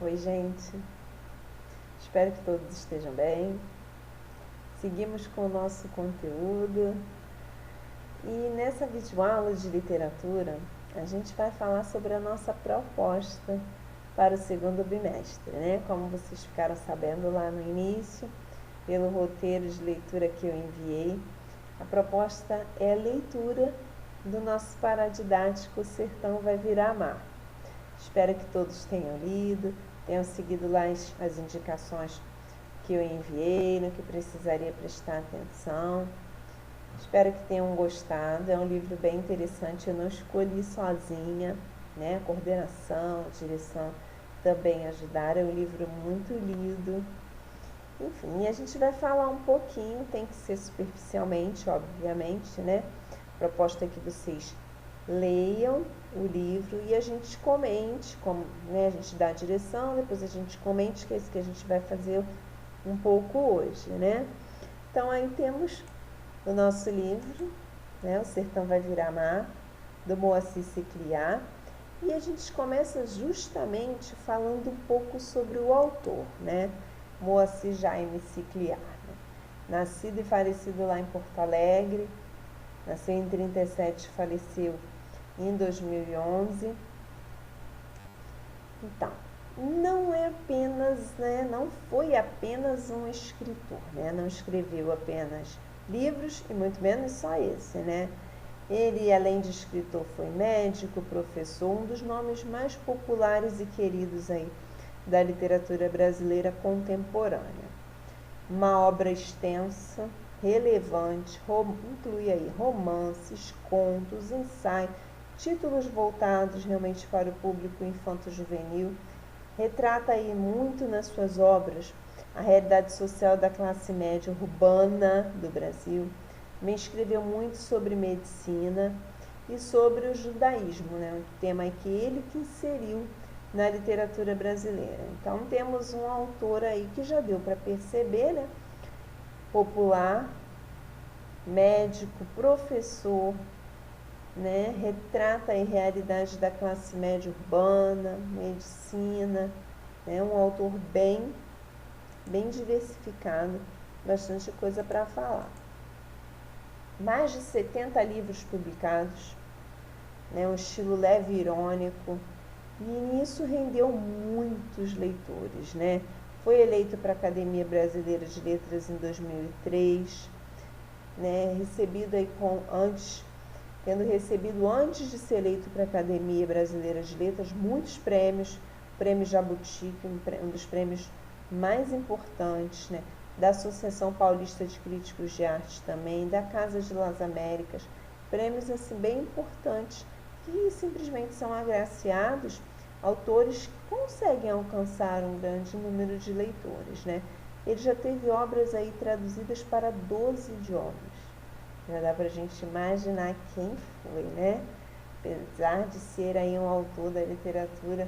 Oi, gente. Espero que todos estejam bem. Seguimos com o nosso conteúdo e nessa videoaula de literatura a gente vai falar sobre a nossa proposta para o segundo bimestre, né? Como vocês ficaram sabendo lá no início, pelo roteiro de leitura que eu enviei, a proposta é a leitura do nosso paradidático O Sertão Vai Virar Mar. Espero que todos tenham lido, tenham seguido lá as indicações que eu enviei, no que precisaria prestar atenção. Espero que tenham gostado. É um livro bem interessante, eu não escolhi sozinha, né? A coordenação, a direção também ajudaram. É um livro muito lido. Enfim, a gente vai falar um pouquinho, tem que ser superficialmente, obviamente, né? A proposta é que vocês leiam o livro e a gente comente, né? A gente dá a direção, depois a gente comente, que é isso que a gente vai fazer um pouco hoje, né? Então, aí temos o nosso livro, né? O Sertão Vai Virar Mar, do Moacir Cicliar, e a gente começa justamente falando um pouco sobre o autor, né? Moacir Jaime Cicliar, né? Nascido e falecido lá em Porto Alegre, nasceu em 1937, faleceu em 2011. Então, não é apenas, né, não foi apenas um escritor, né, não escreveu apenas livros e muito menos só esse, né. Ele, além de escritor, foi médico, professor, um dos nomes mais populares e queridos aí da literatura brasileira contemporânea. Uma obra extensa, relevante, inclui aí romances, contos, ensaios, títulos voltados realmente para o público infanto-juvenil. Retrata aí muito nas suas obras a realidade social da classe média urbana do Brasil. Me escreveu muito sobre medicina e sobre o judaísmo, né? Um tema que ele que inseriu na literatura brasileira. Então temos um autor aí que já deu para perceber, né? Popular, médico, professor, né? Retrata a realidade da classe média urbana, medicina, né? Um autor bem diversificado, bastante coisa para falar. Mais de 70 livros publicados, né? Um estilo leve e irônico, e nisso rendeu muitos leitores, né? Foi eleito para a Academia Brasileira de Letras em 2003, né? Tendo recebido antes de ser eleito para a Academia Brasileira de Letras muitos prêmios, o Prêmio Jabuti, um dos prêmios mais importantes, né? Da Associação Paulista de Críticos de Arte também, da Casa de Las Américas, prêmios assim bem importantes que simplesmente são agraciados autores que conseguem alcançar um grande número de leitores, né? Ele já teve obras aí traduzidas para 12 idiomas. Já dá para a gente imaginar quem foi, né? Apesar de ser aí um autor da literatura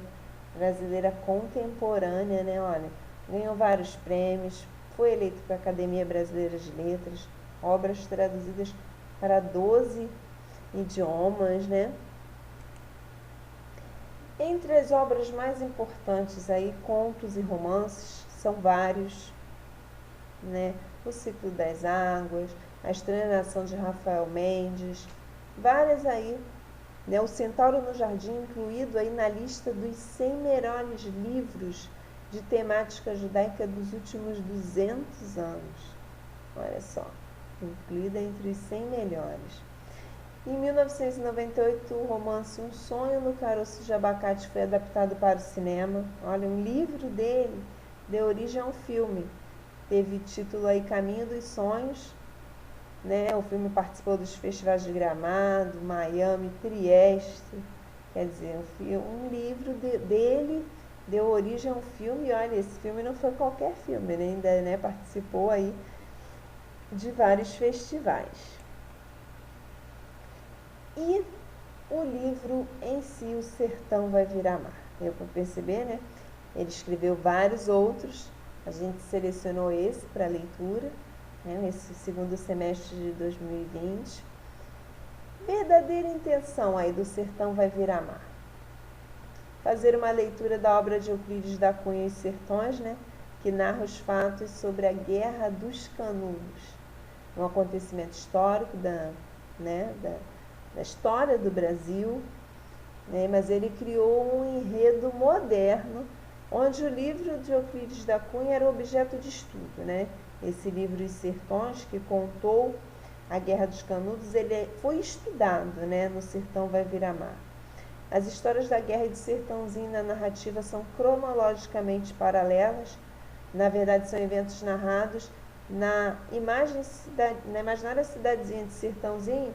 brasileira contemporânea, né? Olha, ganhou vários prêmios, foi eleito para a Academia Brasileira de Letras, obras traduzidas para 12 idiomas, né? Entre as obras mais importantes aí, contos e romances, são vários, né? O Ciclo das Águas, A Estranha Nação de Rafael Mendes, várias aí, né? O Centauro no Jardim, incluído aí na lista dos 100 melhores livros de temática judaica dos últimos 200 anos. Olha só, incluída entre os 100 melhores. Em 1998, o romance Um Sonho no Caroço de Abacate foi adaptado para o cinema. Olha, um livro dele deu origem a um filme. Teve título aí Caminho dos Sonhos, né? O filme participou dos festivais de Gramado, Miami, Trieste. Quer dizer, um livro dele deu origem a um filme. E olha, esse filme não foi qualquer filme, ele ainda, né, participou aí de vários festivais. E o livro em si, O Sertão Vai Virar Mar. Deu para perceber, né? Ele escreveu vários outros, a gente selecionou esse para leitura, né, nesse segundo semestre de 2020. Verdadeira intenção aí do Sertão Vai Virar Mar. fazer uma leitura da obra de Euclides da Cunha e Os Sertões, né, que narra os fatos sobre a Guerra dos Canudos, um acontecimento histórico da história do Brasil, né, mas ele criou um enredo moderno, onde o livro de Euclides da Cunha era objeto de estudo, né? Esse livro Os Sertões, que contou a Guerra dos Canudos, ele foi estudado, né, no Sertão Vai Virar Mar. As histórias da Guerra e do Sertãozinho na narrativa são cronologicamente paralelas, na verdade são eventos narrados na imaginária cidadezinha de Sertãozinho,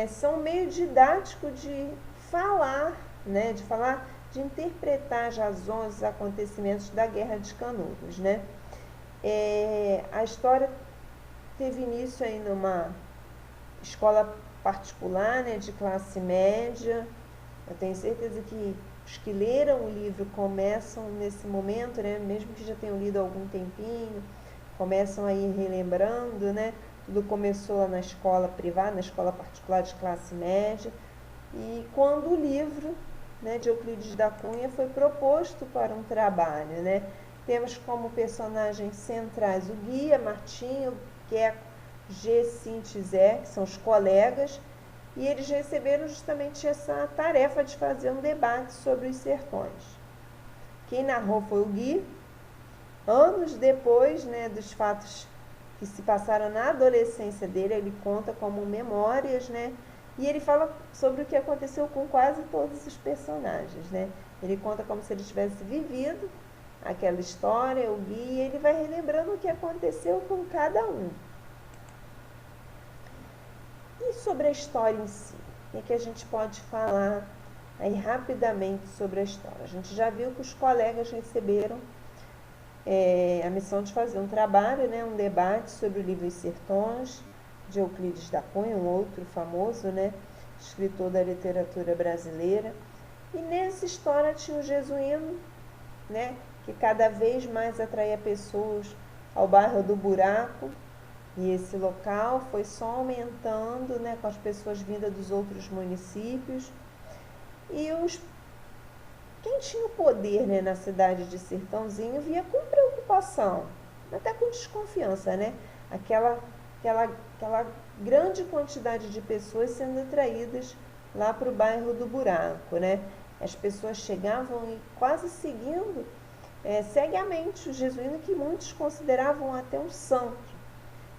são um meio didático de falar, né, de interpretar as razões, os acontecimentos da Guerra de Canudos, né? A história teve início aí numa escola particular, né, de classe média. Eu tenho certeza que os que leram o livro começam nesse momento, né, mesmo que já tenham lido há algum tempinho, começam aí relembrando, né? Tudo começou lá na escola privada, na escola particular de classe média. E quando o livro, né, de Euclides da Cunha foi proposto para um trabalho, né? Temos como personagens centrais o Guia, Martinho, Queco, G, Cinti e Zé, que são os colegas, e eles receberam justamente essa tarefa de fazer um debate sobre os sertões. Quem narrou foi o Gui, anos depois, né, dos fatos que se passaram na adolescência dele, ele conta como memórias, né? E ele fala sobre o que aconteceu com quase todos os personagens, né? Ele conta como se ele tivesse vivido aquela história, o Gui, e ele vai relembrando o que aconteceu com cada um. E sobre a história em si? O que a gente pode falar aí rapidamente sobre a história? A gente já viu que os colegas receberam a missão de fazer um trabalho, né, um debate sobre o livro Os Sertões, de Euclides da Cunha, um outro famoso, né, escritor da literatura brasileira. E nessa história tinha o Jesuíno, né, que cada vez mais atraía pessoas ao bairro do Buraco, e esse local foi só aumentando, né, com as pessoas vindas dos outros municípios. E quem tinha o poder, né, na cidade de Sertãozinho via com preocupação, até com desconfiança, né, aquela grande quantidade de pessoas sendo atraídas lá para o bairro do Buraco, né? As pessoas chegavam e quase seguindo cegamente o Jesuíno, que muitos consideravam até um santo,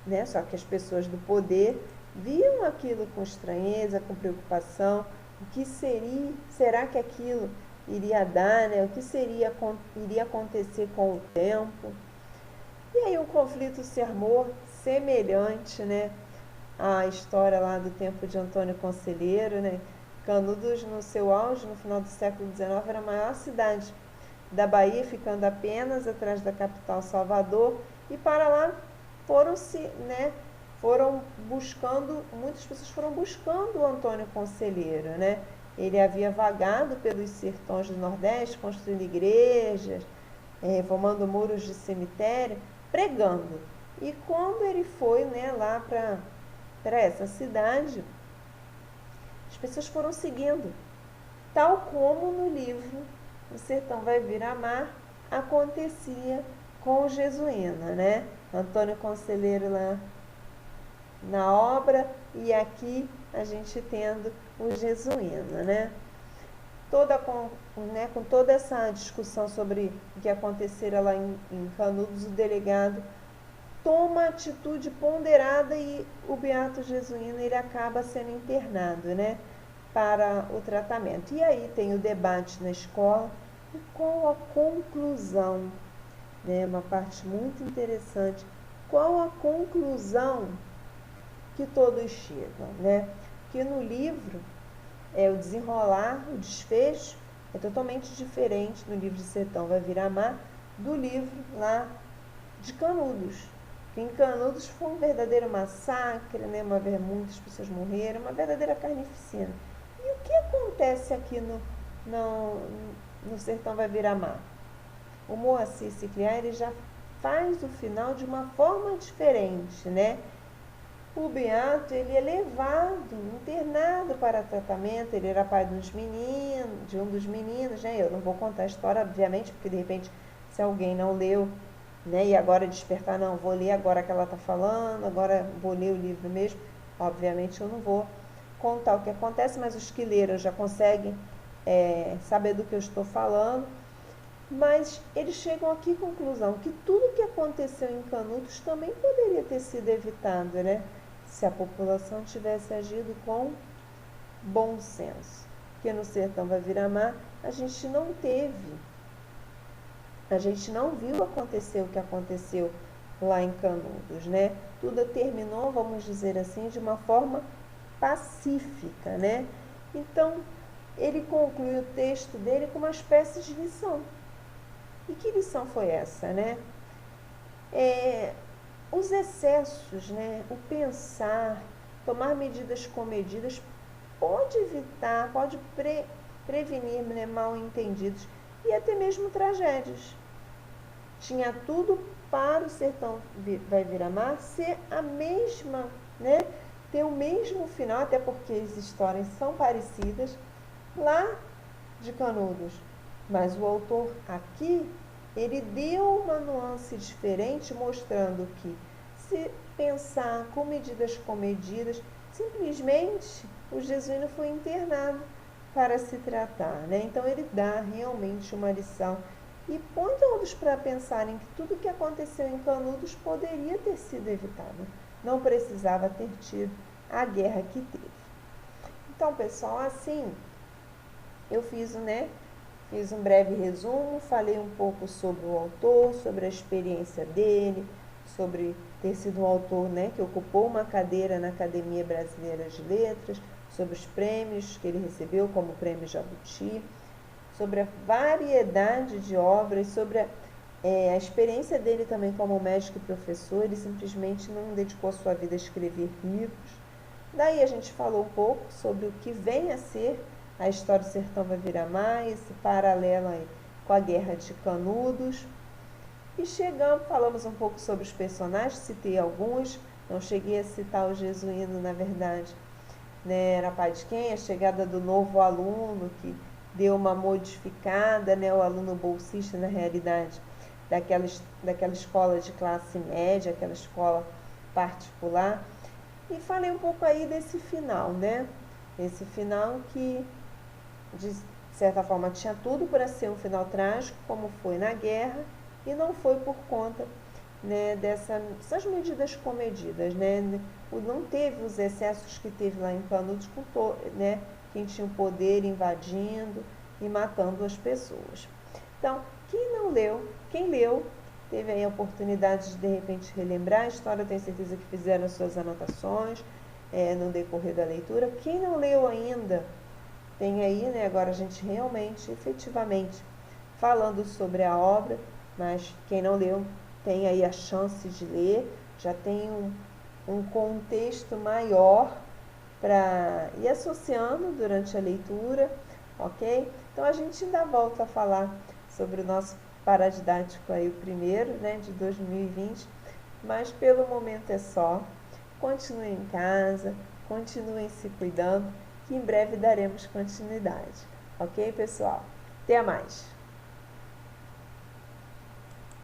né? Só que as pessoas do poder viam aquilo com estranheza, com preocupação. O que será que aquilo iria dar, né? O que iria acontecer com o tempo? E aí um conflito se armou semelhante, né, à história lá do tempo de Antônio Conselheiro, né? Canudos, no seu auge, no final do século XIX, era a maior cidade da Bahia, ficando apenas atrás da capital Salvador, e para lá muitas pessoas foram buscando o Antônio Conselheiro, né? Ele havia vagado pelos sertões do Nordeste, construindo igrejas, reformando muros de cemitério, pregando. E quando ele foi, né, lá para essa cidade, as pessoas foram seguindo, tal como no livro O Sertão Vai Virar Mar acontecia com o Jesuíno, né? Antônio Conselheiro lá na obra, e aqui a gente tendo o Jesuíno, né? Com toda essa discussão sobre o que acontecera lá em Canudos, o delegado toma atitude ponderada e o beato Jesuíno ele acaba sendo internado, né, para o tratamento. E aí tem o debate na escola e qual a conclusão, né, uma parte muito interessante, qual a conclusão que todos chegam, né? Que no livro o desenrolar, o desfecho é totalmente diferente no livro de Sertão Vai Virar Mar do livro lá de Canudos. Em Canudos foi um verdadeiro massacre, né? Muitas pessoas morreram, uma verdadeira carnificina. E o que acontece aqui no Sertão Vai Virar Mar? O Moacir Cicliar, ele já faz o final de uma forma diferente, né? o Beato, ele é levado, internado para tratamento. Ele era pai de um dos meninos, né? Eu não vou contar a história, obviamente, porque de repente, se alguém não leu, né? E agora despertar, não, vou ler agora que ela está falando, agora vou ler o livro mesmo. Obviamente eu não vou contar o que acontece, mas os que leram já conseguem saber do que eu estou falando. Mas eles chegam aqui à conclusão que tudo que aconteceu em Canudos também poderia ter sido evitado, né? Se a população tivesse agido com bom senso. Porque no Sertão vai Virar Mar a gente não viu acontecer o que aconteceu lá em Canudos, né? Tudo terminou, vamos dizer assim, de uma forma pacífica, né? Então, ele conclui o texto dele com uma espécie de lição. E que lição foi essa, né? Os excessos, né? O pensar, tomar medidas comedidas pode evitar, pode prevenir, né, mal entendidos e até mesmo tragédias. Tinha tudo para o Sertão vai Virar Mar ser a mesma, né? Ter o mesmo final, até porque as histórias são parecidas lá de Canudos. Mas o autor aqui, ele deu uma nuance diferente, mostrando que se pensar com medidas comedidas, simplesmente o jesuíno foi internado para se tratar, né? Então ele dá realmente uma lição e põe todos para pensarem que tudo que aconteceu em Canudos poderia ter sido evitado. Não precisava ter tido a guerra que teve. Então, pessoal, assim, eu fiz um breve resumo, falei um pouco sobre o autor, sobre a experiência dele, sobre ter sido um autor, né, que ocupou uma cadeira na Academia Brasileira de Letras, sobre os prêmios que ele recebeu, como o Prêmio Jabuti, sobre a variedade de obras, sobre a experiência dele também como médico e professor. Ele simplesmente não dedicou a sua vida a escrever livros. Daí a gente falou um pouco sobre o que vem a ser a história do Sertão vai Virar Mar, esse paralelo aí com a Guerra de Canudos. E falamos um pouco sobre os personagens, citei alguns, não cheguei a citar o jesuíno, na verdade, né? Era pai de quem? A chegada do novo aluno, que deu uma modificada, né? O aluno bolsista, na realidade, daquela escola de classe média, aquela escola particular. E falei um pouco aí desse final, né? Esse final que, de certa forma, tinha tudo para ser um final trágico, como foi na guerra, e não foi por conta, né, dessas medidas comedidas, né? Não teve os excessos que teve lá em Canudos, né? Quem tinha o poder invadindo e matando as pessoas. Então, quem leu, teve aí a oportunidade de repente relembrar a história, eu tenho certeza que fizeram as suas anotações no decorrer da leitura. Quem não leu ainda, tem aí, né, agora a gente realmente, efetivamente, falando sobre a obra, mas quem não leu tem aí a chance de ler, já tem um contexto maior para ir associando durante a leitura, ok? Então a gente ainda volta a falar sobre o nosso paradidático aí, o primeiro, né, de 2020, mas pelo momento é só. Continuem em casa, continuem se cuidando, que em breve daremos continuidade. Ok, pessoal? Até mais!